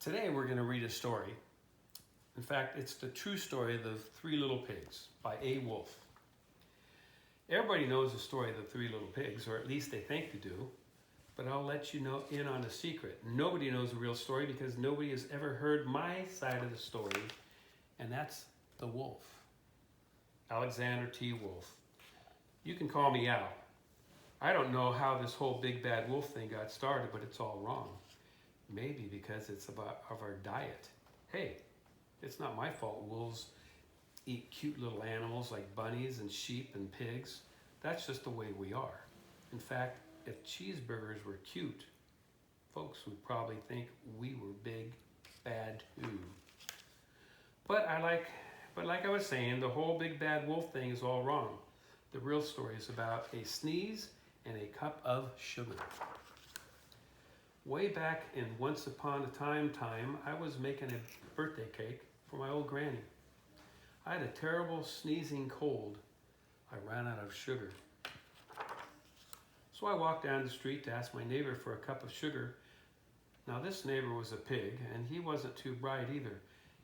Today we're going to read a story. In fact, it's the true story of the Three Little Pigs by A. Wolf. Everybody knows the story of the Three Little Pigs, or at least they think they do, but I'll let you know in on a secret. Nobody knows the real story because nobody has ever heard my side of the story, and that's the wolf. Alexander T. Wolf. You can call me Al. I don't know how this whole big bad wolf thing got started, but it's all wrong. Maybe because it's of our diet. Hey, it's not my fault wolves eat cute little animals like bunnies and sheep and pigs. That's just the way we are. In fact, if cheeseburgers were cute, folks would probably think we were big, bad too. But like I was saying, the whole big bad wolf thing is all wrong. The real story is about a sneeze and a cup of sugar. Way back in once upon a time, I was making a birthday cake for my old granny. I had a terrible sneezing cold. I ran out of sugar. So I walked down the street to ask my neighbor for a cup of sugar. Now this neighbor was a pig, and he wasn't too bright either.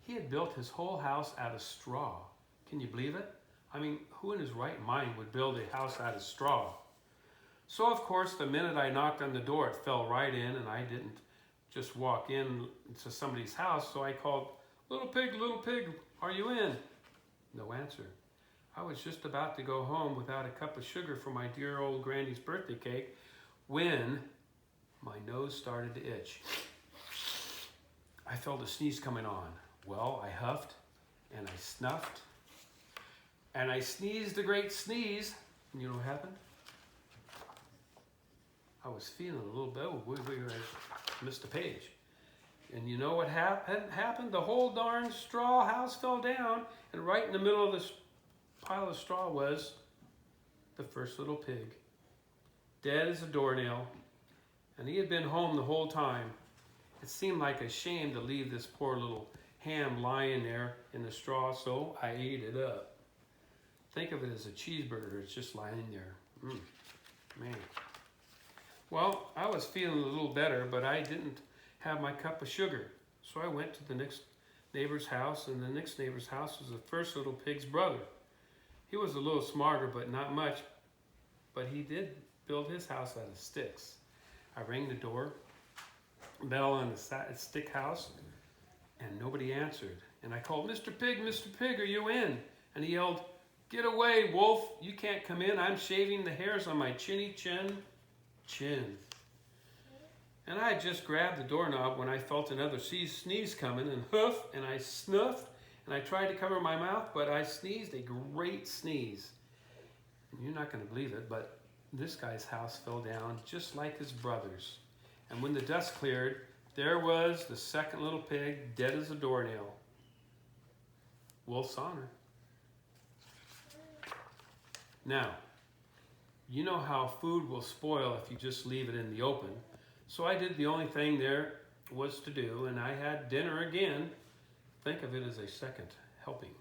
He had built his whole house out of straw. Can you believe it? I mean, who in his right mind would build a house out of straw? So of course, the minute I knocked on the door, it fell right in, and I didn't just walk in to somebody's house, so I called, little pig, are you in? No answer. I was just about to go home without a cup of sugar for my dear old granny's birthday cake when my nose started to itch. I felt a sneeze coming on. Well, I huffed, and I snuffed, and I sneezed a great sneeze. And you know what happened? I was feeling a little bit, I missed a page. And you know what happened? The whole darn straw house fell down, and right in the middle of this pile of straw was the first little pig, dead as a doornail, and he had been home the whole time. It seemed like a shame to leave this poor little ham lying there in the straw, so I ate it up. Think of it as a cheeseburger, it's just lying there. Man. Well, I was feeling a little better, but I didn't have my cup of sugar. So I went to the next neighbor's house, and the next neighbor's house was the first little pig's brother. He was a little smarter, but not much. But he did build his house out of sticks. I rang the door, bell on the stick house, and nobody answered. And I called, Mr. Pig, are you in? And he yelled, get away, wolf. You can't come in. I'm shaving the hairs on my chinny chin. And I had just grabbed the doorknob when I felt another sneeze coming, and hoof, and I snuffed, and I tried to cover my mouth, but I sneezed a great sneeze. And you're not going to believe it, but this guy's house fell down just like his brother's. And when the dust cleared, there was the second little pig, dead as a doornail. Wolf's honor. Now, you know how food will spoil if you just leave it in the open. So I did the only thing there was to do, and I had dinner again. Think of it as a second helping.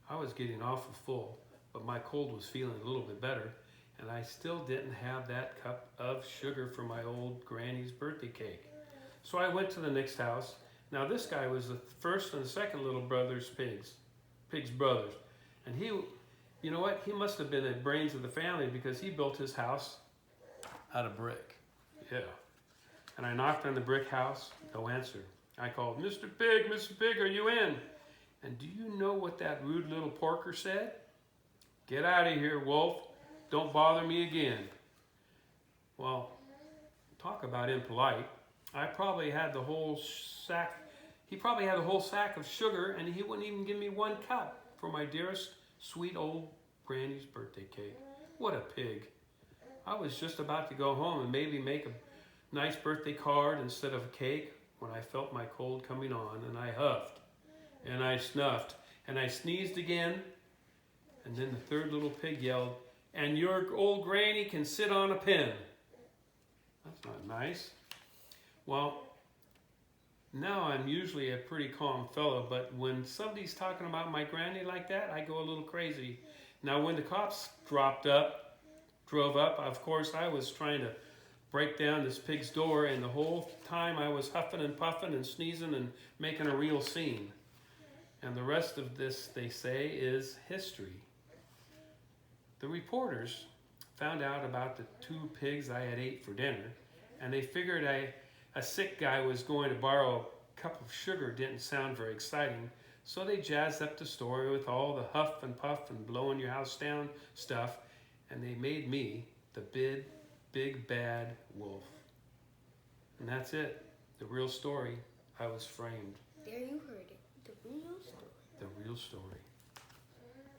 I was getting awful full, but my cold was feeling a little bit better, and I still didn't have that cup of sugar for my old granny's birthday cake. So I went to the next house. Now this guy was the first and the second little pig's brothers. And he, you know what? He must have been the brains of the family because he built his house out of brick. Yeah. And I knocked on the brick house, no answer. I called, Mr. Pig, are you in? And do you know what that rude little porker said? Get out of here, wolf. Don't bother me again. Well, talk about impolite. I probably had the whole sack. He probably had a whole sack of sugar, and he wouldn't even give me one cup for my dearest, sweet old granny's birthday cake. What a pig. I was just about to go home and maybe make a nice birthday card instead of a cake when I felt my cold coming on, and I huffed, and I snuffed, and I sneezed again, and then the third little pig yelled, and your old granny can sit on a pin. That's not nice. Well, now I'm usually a pretty calm fellow, but when somebody's talking about my granny like that, I go a little crazy. Now when the cops drove up, of course I was trying to break down this pig's door, and the whole time I was huffing and puffing and sneezing and making a real scene. And the rest of this, they say, is history. The reporters found out about the 2 pigs I had ate for dinner, and they figured a sick guy was going to borrow a cup of sugar didn't sound very exciting, so they jazzed up the story with all the huff and puff and blowing your house down stuff, and they made me the big bad wolf. And that's it. The real story. I was framed. There you heard it. The real story. The real story.